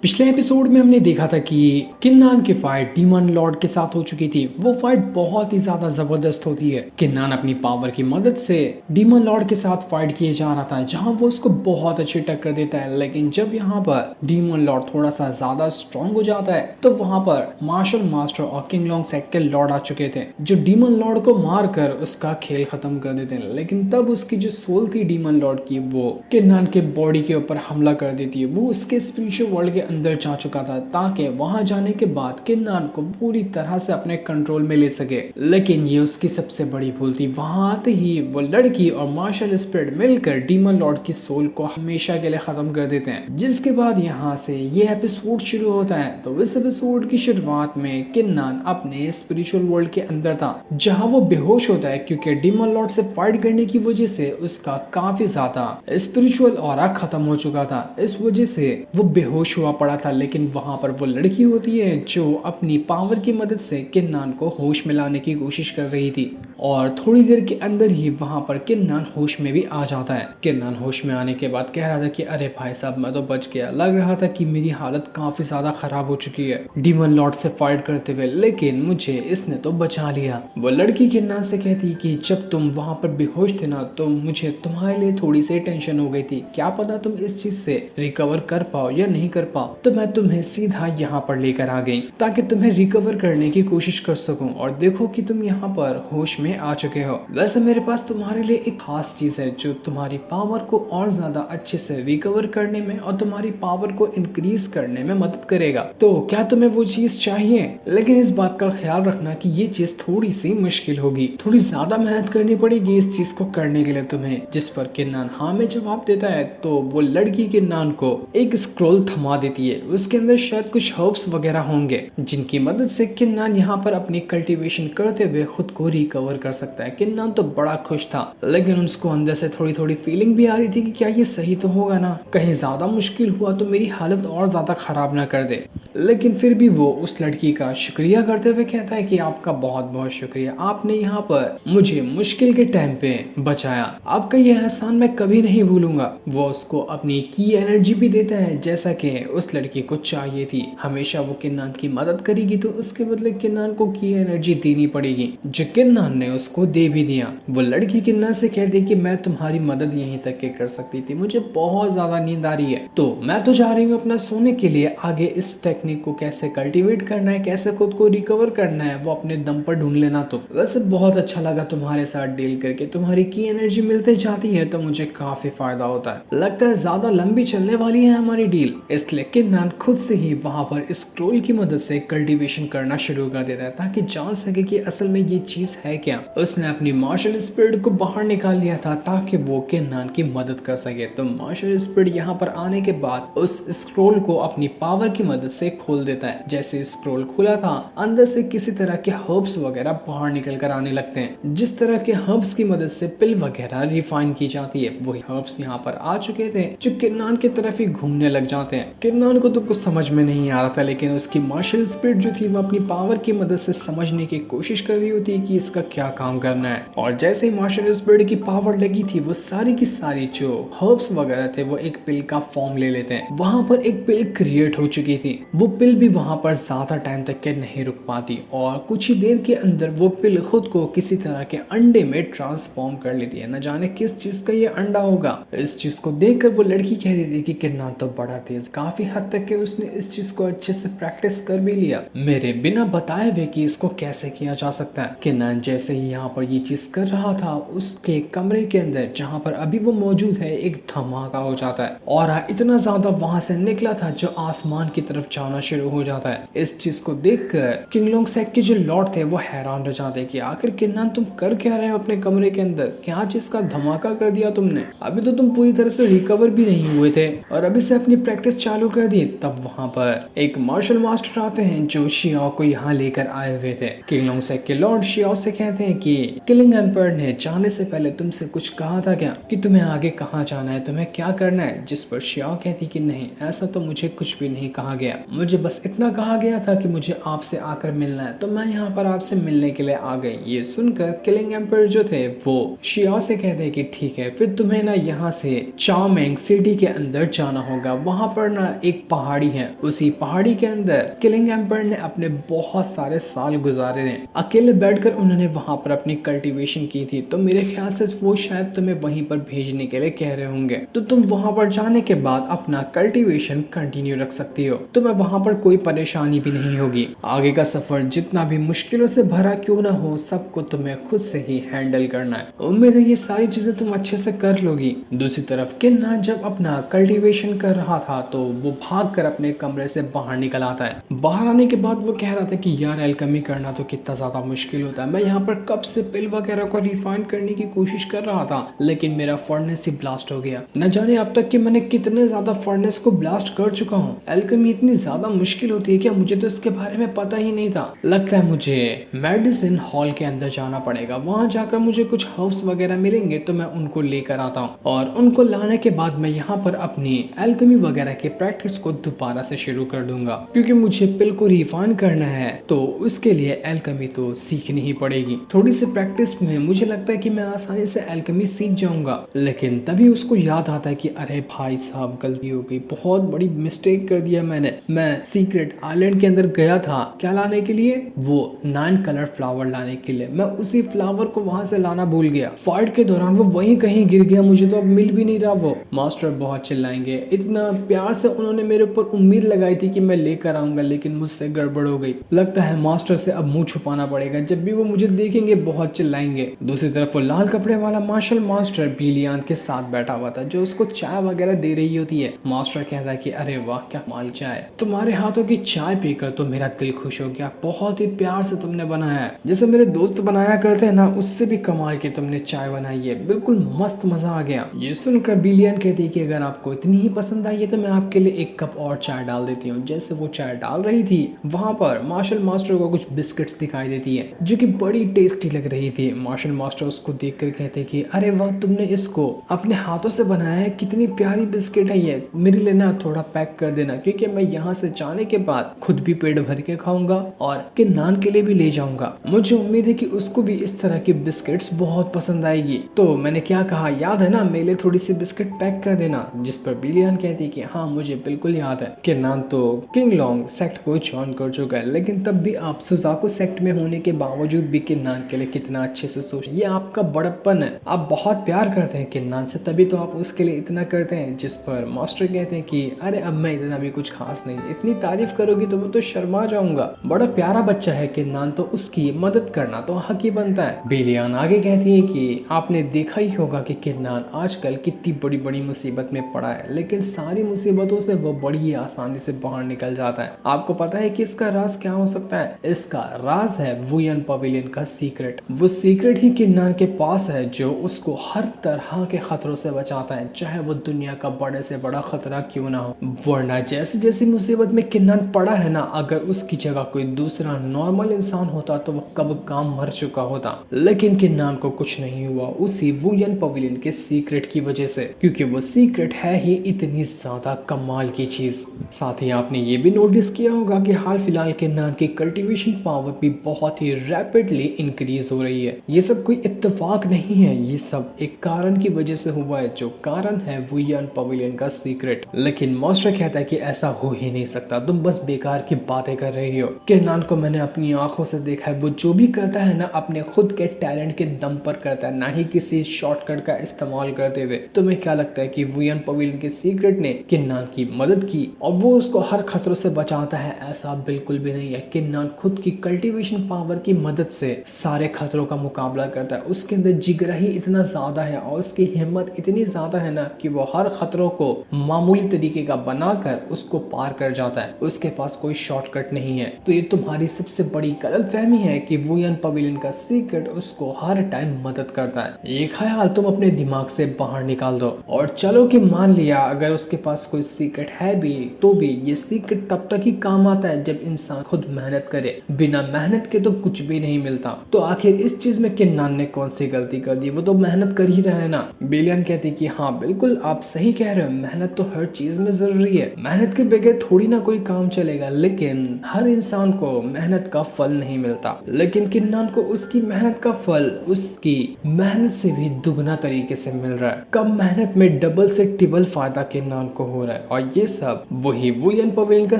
पिछले एपिसोड में हमने देखा था कि किन्नान की फाइट डीमन लॉर्ड के साथ हो चुकी थी। वो फाइट बहुत ही ज्यादा जबरदस्त होती है। किन्नान अपनी पावर की मदद से डीमन लॉर्ड के साथ फाइट किए जा रहा था, जहां वो उसको बहुत अच्छी टक्कर देता है। लेकिन जब यहाँ पर डीमन लॉर्ड थोड़ा सा ज्यादा स्ट्रॉन्ग हो जाता है तो वहां पर मार्शल मास्टर और किंग लॉन्ग सेक के लॉर्ड आ चुके थे, जो डीमन लॉर्ड को मार कर उसका खेल खत्म कर देते हैं। लेकिन तब उसकी जो सोल थी डीमन लॉर्ड की, वो किन्नान के बॉडी के ऊपर हमला कर देती है। वो उसके स्पिरिचुअल वर्ल्ड के अंदर जा चुका था ताकि वहां जाने के बाद किन्नान को पूरी तरह से अपने कंट्रोल में ले सके। लेकिन ये उसकी सबसे बड़ी भूल थी। वहां आते ही वो लड़की और मार्शल स्पिरिट मिलकर डीमन लॉर्ड की सोल को हमेशा के लिए खत्म कर देते हैं। जिसके बाद यहाँ से ये एपिसोड शुरू होता है। तो इस एपिसोड की शुरुआत में किन्नान अपने स्पिरिचुअल वर्ल्ड के अंदर था, जहाँ वो बेहोश होता है क्योंकि डीमन लॉर्ड से फाइट करने की वजह से उसका काफी ज्यादा स्पिरिचुअल ऑरा खत्म हो चुका था। इस वजह से वो बेहोश हुआ पड़ा था। लेकिन वहां पर वो लड़की होती है जो अपनी पावर की मदद से किन्नान को होश में लाने की कोशिश कर रही थी, और थोड़ी देर के अंदर ही वहां पर किन्नान होश में भी आ जाता है। किन्नान होश में आने के बाद कह रहा था कि अरे भाई साहब, मैं तो बच गया। लग रहा था कि मेरी हालत काफी ज्यादा खराब हो चुकी है डीमन लॉर्ड से फाइट करते हुए, लेकिन मुझे इसने तो बचा लिया। वो लड़की किन्नान से कहती कि जब तुम वहां पर बेहोश थे ना, तो मुझे तुम्हारे लिए थोड़ी सी टेंशन हो गई थी। क्या पता तुम इस चीज से रिकवर कर पाओ या नहीं कर पाओ, तो मैं तुम्हें सीधा यहाँ पर लेकर आ गई ताकि तुम्हें रिकवर करने की कोशिश कर सकूं। और देखो कि तुम यहाँ पर होश में आ चुके हो। वैसे मेरे पास तुम्हारे लिए एक खास चीज है जो तुम्हारी पावर को और ज्यादा अच्छे से रिकवर करने में और तुम्हारी पावर को इंक्रीज करने में मदद करेगा। तो क्या तुम्हें वो चीज चाहिए? लेकिन इस बात का ख्याल रखना कि ये चीज थोड़ी सी मुश्किल होगी, थोड़ी ज्यादा मेहनत करनी पड़ेगी इस चीज को करने के लिए तुम्हें। जिस पर किन्नान हाँ में जवाब देता है। तो वो लड़की किन्नान को एक स्क्रोल थमा देती है। उसके अंदर शायद कुछ हर्ब्स वगैरह होंगे जिनकी मदद से किन्नान यहाँ पर अपनी कल्टीवेशन करते हुए खुद को रिकवर कर सकता है। किन्नान तो बड़ा खुश था, लेकिन उसको अंदर से थोड़ी थोड़ी फीलिंग भी आ रही थी कि क्या ये सही तो होगा ना, कहीं ज्यादा मुश्किल हुआ तो मेरी हालत और ज्यादा खराब ना कर दे। लेकिन फिर भी वो उस लड़की का शुक्रिया करते हुए कहता है कि आपका बहुत बहुत शुक्रिया, आपने यहाँ पर मुझे मुश्किल के टाइम पे बचाया। आपका यह एहसान मैं कभी नहीं भूलूंगा। वो उसको अपनी की एनर्जी भी देता है जैसा कि उस लड़की को चाहिए थी। हमेशा वो किन्नान की मदद करेगी तो उसके बदले किन्नान को की एनर्जी देनी पड़ेगी, जो किन्नान ने उसको दे भी दिया। वो लड़की किन्नान से कहती कि मैं तुम्हारी मदद यहीं तक के कर सकती थी, मुझे बहुत ज्यादा नींद आ रही है, तो मैं तो जा रही हूँ अपना सोने के लिए। आगे इस टेक्निक को कैसे कल्टीवेट करना है, कैसे खुद को रिकवर करना है, वो अपने दम पर ढूंढ लेना। तो वैसे बहुत अच्छा लगा तुम्हारे साथ डील करके। तुम्हारी की एनर्जी मिलते जाती है तो मुझे काफी फायदा होता है। लगता है ज्यादा लंबी चलने वाली है हमारी डील। इसलिए किन्नान खुद से ही वहां पर स्क्रोल की मदद से कल्टीवेशन करना शुरू कर देता है ताकि जान सके कि असल में ये चीज है क्या। उसने अपनी मार्शल स्पिरिट को बाहर निकाल लिया था ताकि वो किन्नान की मदद कर सके। तो मार्शल स्पिरिट यहाँ पर आने के बाद उस स्क्रोल को अपनी पावर की मदद से खोल देता है। जैसे स्क्रोल खुला था, अंदर से किसी तरह के हर्ब्स वगैरह बाहर निकल कर आने लगते हैं। जिस तरह के हर्ब्स की मदद से पिल वगैरह रिफाइन की जाती है, वही हर्ब्स यहाँ पर आ चुके थे जो किन्नान की तरफ ही घूमने लग जाते हैं। किन्नान को तो कुछ समझ में नहीं आ रहा था, लेकिन उसकी मार्शल स्पिरिट जो थी वो अपनी पावर की मदद से समझने की कोशिश कर रही होती है कि इसका क्या काम करना है। और जैसे ही मार्शल स्पिरिट की पावर लगी थी, वो सारी की सारी जो हर्ब्स वगैरह थे वो एक पिल का फॉर्म ले लेते हैं। वहां पर एक पिल क्रिएट हो चुकी थी। वो पिल भी वहां पर ज्यादा टाइम तक के नहीं रुक पाती और कुछ ही देर के अंदर वो पिल खुद को किसी तरह के अंडे में ट्रांसफॉर्म कर लेती है। न जाने किस चीज का ये अंडा होगा। इस चीज को देखकर वो लड़की कह रही थी कि किन्नान तो बड़ा तेज, काफी हद तक के उसने इस चीज को अच्छे से प्रैक्टिस कर भी लिया मेरे बिना बताए हुए कि इसको कैसे किया जा सकता है। किन्नान जैसे ही यहाँ पर ये चीज कर रहा था, उसके कमरे के अंदर जहाँ पर अभी वो मौजूद है एक धमाका हो जाता है और इतना ज्यादा वहां से निकला था जो आसमान की तरफ जाना शुरू हो जाता है। इस चीज को देखकर किंग लॉन्ग सेक के जो लॉर्ड थे वो हैरान रह जाते कि आखिर किन्नान तुम कर क्या रहे हो अपने कमरे के अंदर, क्या चीज का धमाका कर दिया तुमने? अभी तो तुम पूरी तरह से रिकवर भी नहीं हुए थे और अभी से अपनी प्रैक्टिस चालू कर दी। तब वहां पर एक मार्शल मास्टर आते हैं जो शियाओ को यहाँ लेकर आए हुए थे। किंग लॉन्ग सेक के लॉर्ड शियाओ से कहते कहते हैं कि किलिंग एम्पायर ने जाने से पहले तुमसे कुछ कहा था क्या, कि तुम्हें आगे कहाँ जाना है, तुम्हें क्या करना है। जिस पर शियाओ कहती कि नहीं, ऐसा तो मुझे कुछ भी नहीं कहा गया, मुझे बस इतना कहा गया था कि मुझे आपसे आकर मिलना है, तो मैं यहाँ पर आपसे मिलने के लिए आ गई। ये सुनकर किलिंग एम्पायर जो थे वो शियाओ से कहते हैं कि ठीक है, फिर तुम्हें ना यहाँ से चाओमेंग सिटी के अंदर जाना होगा। वहां पर ना एक पहाड़ी है, उसी पहाड़ी के अंदर किलिंग एम्पायर ने अपने बहुत सारे साल गुजारे हैं। अकेले बैठकर उन्होंने वहां पर अपनी कल्टीवेशन की थी, तो मेरे ख्याल से वो शायद तुम्हें वहीं पर भेजने के लिए कह रहे होंगे, तो तुम वहां पर जाने के बाद अपना कल्टीवेशन कंटिन्यू रख सकती हो, तुम्हें वहां पर कोई परेशानी भी नहीं होगी। आगे का सफर जितना भी मुश्किलों से भरा क्यों ना हो, सबको तुम्हें खुद से ही हैंडल करना है। उम्मीद है ये सारी चीजें तुम अच्छे से कर लोगी। दूसरी तरफ किन्ना जब अपना कल्टीवेशन कर रहा था तो वो भागकर अपने कमरे से बाहर निकल आता है। बाहर आने के बाद वो कह रहा था कि यार एल्केमी करना तो कितना ज्यादा मुश्किल होता है, मैं यहाँ पर कब से पिल वगैरह को रिफाइन करने की कोशिश कर रहा था, लेकिन मेरा फर्नेस ही ब्लास्ट हो गया। न जाने अब तक कि मैंने कितने ज्यादा फर्नेस को ब्लास्ट कर चुका हूँ। एल्केमी इतनी ज्यादा मुश्किल होती है क्या, मुझे तो इसके बारे में पता ही नहीं था। लगता है मुझे मेडिसिन हॉल के अंदर जाना पड़ेगा, वहां जाकर मुझे कुछ हर्ब्स वगैरह मिलेंगे तो मैं उनको लेकर आता हूँ, और उनको लाने के बाद मैं यहाँ पर अपनी एल्केमी वगैरह के प्रैक्टिस को दोबारा से शुरू कर दूंगा, क्योंकि मुझे पिल को रिफाइन करना है तो उसके लिए एल्केमी तो सीखनी ही पड़ेगी। थोड़ी सी प्रैक्टिस में मुझे लगता है कि मैं आसानी से एल्केमी सीख जाऊंगा, लेकिन तभी उसको याद आता है कि अरे भाई साहब गलती हो गई, बहुत बड़ी मिस्टेक कर दिया मैंने। मैं सीक्रेट आइलैंड के अंदर गया था क्या लाने के लिए, वो 9 कलर फ्लावर लाने के लिए, मैं उसी फ्लावर को वहां से लाना भूल गया। फाइट के दौरान वो वहीं कहीं गिर गया, मुझे तो अब मिल भी नहीं रहा वो। मास्टर बहुत चिल्लाएंगे, इतना प्यार से उन्होंने मेरे ऊपर उम्मीद लगाई थी कि मैं लेकर आऊंगा, लेकिन मुझसे गड़बड़ हो गई। लगता है मास्टर से अब मुंह छुपाना पड़ेगा, जब भी वो मुझे देखेंगे बहुत चिल्लाएंगे। दूसरी तरफ वो लाल कपड़े वाला मार्शल मास्टर बिलियन के साथ बैठा हुआ था, जो उसको चाय वगैरह दे रही होती है। मास्टर कहता है कि अरे वाह क्या माल चाय, तुम्हारे हाथों की चाय पीकर तो मेरा दिल खुश हो गया, बहुत ही प्यार से तुमने बनाया है, जैसे मेरे दोस्त बनाया करते हैं ना, उससे भी कमाल की तुमने चाय बनाई है, बिल्कुल मस्त, मजा आ गया। ये सुनकर बिलियन कहती है कि अगर आपको इतनी ही पसंद आई है तो मैं आपके लिए एक कप और चाय डाल देती हूँ। जैसे वो चाय डाल रही थी, वहां पर मार्शल मास्टर को कुछ बिस्किट्स दिखाई देती है जो कि बड़ी टेस्टी लग रही थी। मार्शल मास्टर उसको देखकर कहते कि अरे वाह, तुमने इसको अपने हाथों से बनाया है, कितनी प्यारी बिस्किट है ये, मेरे लिए ना थोड़ा पैक कर देना, क्योंकि मैं यहाँ से जाने के बाद खुद भी पेट भर के खाऊंगा और किन्नान के लिए भी ले जाऊंगा। मुझे उम्मीद है कि उसको भी इस तरह की बिस्किट्स बहुत पसंद आएगी। तो मैंने क्या कहा याद है ना, मेरे लिए थोड़ी सी बिस्किट पैक कर देना। जिस पर बिलियन कहती कि हाँ मुझे बिल्कुल याद है। किन्नान तो किंग लॉन्ग सेक्ट को ज्वाइन कर चुका है, लेकिन तब भी आप सुजाको सेक्ट में होने के बावजूद भी किन्नान के लिए कितना अच्छे से सोच, ये आपका बड़प्पन है, आप बहुत प्यार करते हैं किन्नान से, तभी तो आप उसके लिए इतना करते हैं। जिस पर मास्टर कहते हैं कि अरे अब मैं इतना भी कुछ खास नहीं, इतनी तारीफ करोगी तो मैं तो शर्मा जाऊंगा, बड़ा प्यारा बच्चा है किन्नान, तो उसकी मदद करना तो हक ही बनता है। बिलियन आगे कहती है कि आपने देखा ही होगा कि किन्नान आजकल कितनी बड़ी बड़ी मुसीबत में पड़ा है, लेकिन सारी मुसीबतों से वो बड़ी आसानी से बाहर निकल जाता है। आपको पता है कि इसका राज क्या हो सकता है? इसका राज है वुयन पवेलियन का सीक्रेट। वो सीक्रेट ही किन्नान के पास है जो उसको हर तरह के खतरों से बचाता है, चाहे वो दुनिया का बड़े से बड़ा खतरा क्यों ना हो। वरना जैसी जैसी मुसीबत में किन्नान पड़ा है ना, अगर उसकी जगह कोई दूसरा नॉर्मल इंसान होता तो वो कब काम मर चुका होता, लेकिन किन्नान को कुछ नहीं हुआ उसी वुयन पवेलियन के सीक्रेट की वजह से, क्योंकि वो सीक्रेट है ही इतनी ज्यादा कमाल की चीज। साथ ही आपने ये भी नोटिस किया होगा कि हाल फिलहाल किन्नान की कल्टीवेशन पावर भी बहुत ही रैपिडली इंक्रीज हो रही है। ये सब कोई इत्तेफाक नहीं है, ये सब एक कारण की वजह से हुआ है, जो कारण है वुयन पवेलियन का सीक्रेट। लेकिन मास्टर कहता है कि ऐसा हो ही नहीं सकता, तुम बस बेकार की बातें कर रही हो। किन्नान को मैंने अपनी आंखों से देखा है, वो जो भी करता है ना अपने खुद के टैलेंट के दम पर करता है, ना ही किसी शॉर्टकट का इस्तेमाल करते हुए। तुम्हें क्या लगता है कि वुयन पवेलियन के सीक्रेट ने किन्नान की मदद की और वो उसको हर खतरों से बचाता है? ऐसा बिल्कुल भी नहीं है। किन्नान खुद की कल्टीवेशन पावर की मदद से सारे खतरों का मुकाबला करता है। उसके अंदर जिगरा ही इतना ज्यादा है और उसकी हिम्मत इतनी ज्यादा है ना कि वो हर खतरों को मामूली तरीके का बनाकर उसको पार कर जाता है। उसके पास कोई शॉर्टकट नहीं है। तो ये तुम्हारी सबसे बड़ी गलतफहमी है कि वुयन पवेलियन का सीक्रेट उसको हर टाइम मदद करता है। ये ख्याल तुम अपने दिमाग से बाहर निकाल दो और चलो कि मान लिया अगर उसके पास कोई सीक्रेट है भी, तो भी ये सीक्रेट तब तक ही काम आता है जब इंसान खुद मेहनत करे। बिना मेहनत के तो कुछ भी नहीं मिलता। तो आखिर इस चीज में किन्नान ने कौन सी गलती कर दी, वो तो मेहनत कर ही रहा है ना। बिलियन कहती कि हाँ बिल्कुल आप सही कह रहे हो, मेहनत तो हर चीज में जरूरी है, मेहनत के बगैर थोड़ी ना कोई काम चलेगा, लेकिन हर इंसान को मेहनत का फल नहीं मिलता। लेकिन किन्नान को उसकी मेहनत का फल उसकी मेहनत से भी दुगना तरीके से मिल रहा है। कम मेहनत में डबल से ट्रिपल फायदा किन्नान को हो रहा है, और ये सब वही वुयन पवेलियन का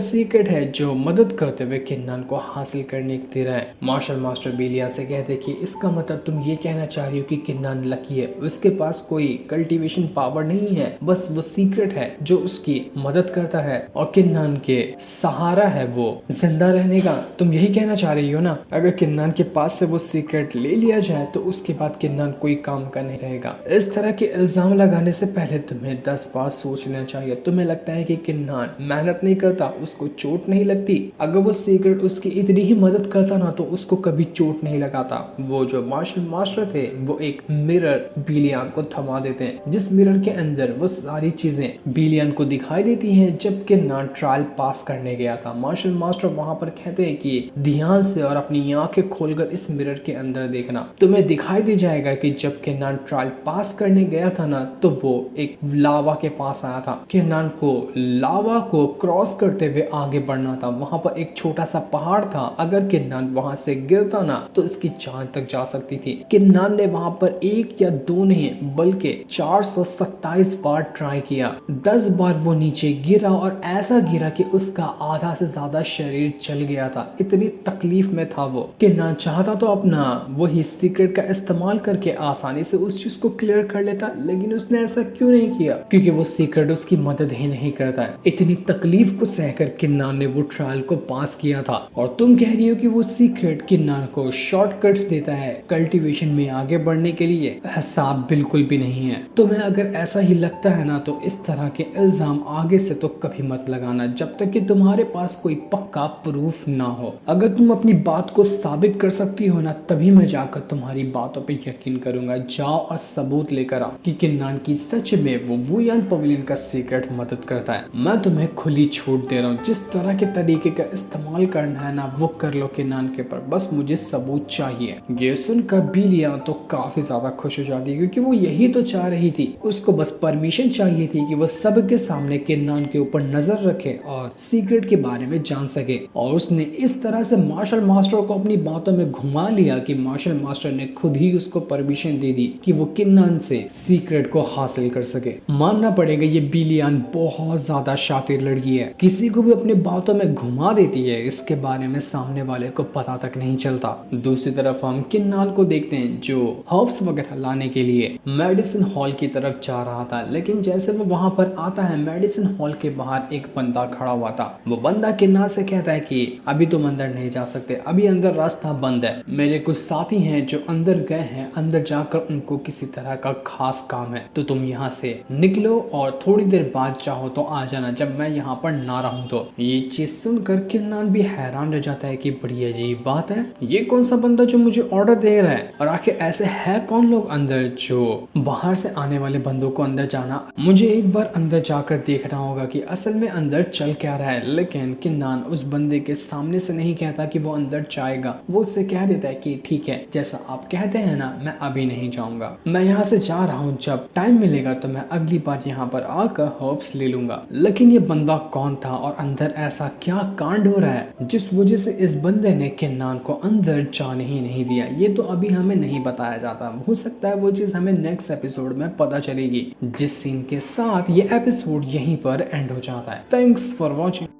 सीक्रेट है जो मदद करते हुए किन्नान को हासिल करने की तरह है। मार्शल मास्टर बिलियन से कहते कि इसका मतलब तुम ये कहना चाह रही हो कि किन्नान लकी है, उसके पास कोई कल्टीवेशन पावर नहीं है, बस वो सीक्रेट है जो उसकी मदद करता है और किन्नान के सहारा है वो जिंदा रहने का। तुम यही कहना चाह रही हो ना। अगर किन्नान के पास से वो सीक्रेट ले लिया जाए तो उसके बाद किन्नान कोई काम का नहीं रहेगा। इस तरह के इल्जाम लगाने से पहले तुम्हें 10 बार सोच लेना चाहिए। तुम्हें लगता है कि किन्नान मेहनत नहीं करता, उसको चोट नहीं लगती, अगर वो सीक्रेट उसकी इतनी ही मदद करता ना तो उसको कभी चोट नहीं लगाता। वो जो मार्शल मास्टर थे वो एक मिरर बिलियन को थमा देते हैं, जिस मिरर के अंदर वो सारी चीजें बिलियन को दिखाई देती हैं। जब किन्नान ट्रायल पास करने गया था, मार्शल मास्टर वहां पर कहते हैं कि ध्यान से और अपनी आंखें खोलकर इस मिरर के अंदर देखना, तुम्हें दिखाई दे जाएगा कि जब किन्नान ट्रायल पास करने गया था ना तो वो एक लावा के पास आया था। किन्नान को लावा को क्रॉस करते हुए आगे बढ़ना था। वहां पर एक छोटा सा पहाड़ था, अगर किन्नान वहां से गिरता ना तो इसकी जान तक जा सकती थी। किन्नान ने वहां पर 1 या 2 नहीं बल्कि 427 बार ट्राई किया। 10 बार वो नीचे गिरा और ऐसा गिरा कि उसका आधा से ज्यादा शरीर जल गया था, इतनी तकलीफ में था वो। किन्नान चाहता तो अपना वही सीक्रेट का इस्तेमाल करके आसानी से उस चीज को क्लियर कर लेता, लेकिन उसने ऐसा क्यों नहीं किया? क्योंकि वो सीक्रेट उसकी मदद ही नहीं करता है। इतनी तकलीफ को सहकर किन्नान ने वो ट्रायल को पास किया था, और तुम कह रही हो कि वो सीक्रेट किन्नान को शॉर्टकट्स देता है कल्टीवेशन में आगे बढ़ने के लिए। ऐसा बिल्कुल भी नहीं है। तुम्हें अगर ऐसा ही लगता है ना तो इस तरह के इल्जाम आगे से तो कभी मत लगाना जब तक कि तुम्हारे पास कोई पक्का प्रूफ ना हो। अगर तुम अपनी बात को साबित कर सकती हो ना तभी मैं जाकर तुम्हारी बातों पे यकीन करूंगा। जाओ और सबूत लेकर आओ कि किन्नान की सच में वो वुयन पवेलियन का सीक्रेट मदद करता है। मैं तुम्हें खुली छूट दे रहा हूँ, जिस तरह के तरीके का इस्तेमाल करना है ना वो कर लो किन्नान के ऊपर, बस मुझे सबूत चाहिए। ये सुनकर बिलियन तो काफी ज्यादा खुश हो जाती है, क्योंकि वो यही तो चाह रही थी। उसको बस परमिशन चाहिए थी कि वो सबके सामने किन्नान के ऊपर नजर रखे और सीक्रेट के बारे में जान सके। और उसने इस तरह से मार्शल मास्टर को अपनी बातों में घुमा लिया कि मार्शल मास्टर ने खुद ही उसको परमिशन दे दी कि वो किन्नान से सीक्रेट को हासिल कर सके। मानना पड़ेगा ये बिलियन बहुत ज्यादा शातिर लड़की है, किसी को भी अपनी बातों में घुमा देती है, इसके बारे में सामने वाले को पता तक नहीं चलता। दूसरी तरफ हम किन्नान को देखते हैं जो हर्ब्स वगैरह लाने के लिए मेडिसिन हॉल की तरफ जा रहा था, लेकिन जैसे वो वहां पर आता है मेडिसिन हॉल के बाहर एक बंदा खड़ा हुआ था। वो बंदा किन्नान से कहता है कि अभी तुम अंदर नहीं जा सकते, अभी अंदर रास्ता बंद है, मेरे कुछ साथी हैं जो अंदर गए हैं, अंदर जाकर उनको किसी तरह का खास काम है, तो तुम यहाँ से निकलो और थोड़ी देर बाद चाहो तो आ जाना जब मैं यहाँ पर ना रहूं तो। ये चीज सुनकर किन्नान भी हैरान रह जाता है कि बड़ी अजीब बात है, ये कौन सा बंदा जो मुझे ऑर्डर दे रहा है, और आखिर ऐसे है कौन लोग अंदर जो बाहर से आने वाले बंदों को अंदर जाना। मुझे एक बार अंदर जाकर देखना होगा कि असल में अंदर चल क्या रहा है। लेकिन किन्नान उस बंदे के सामने से नहीं कहता कि वो अंदर जाएगा, वो उससे कह देता है कि ठीक है जैसा आप कहते हैं ना, मैं अभी नहीं जाऊंगा, मैं यहाँ से जा रहा हूँ, जब टाइम मिलेगा तो मैं अगली बार यहाँ पर आकर हर्ब्स ले लूंगा। लेकिन ये बंदा कौन था और अंदर ऐसा क्या कांड हो रहा है जिस वजह से इस बंदे ने किन्नान को अंदर जाने ही नहीं दिया, ये तो अभी हमें नहीं बताया जाता। हो सकता है वो चीज हमें नेक्स्ट एपिसोड में पता चलेगी, जिस सीन के साथ ये एपिसोड यहीं पर एंड हो जाता है। Thanks for watching.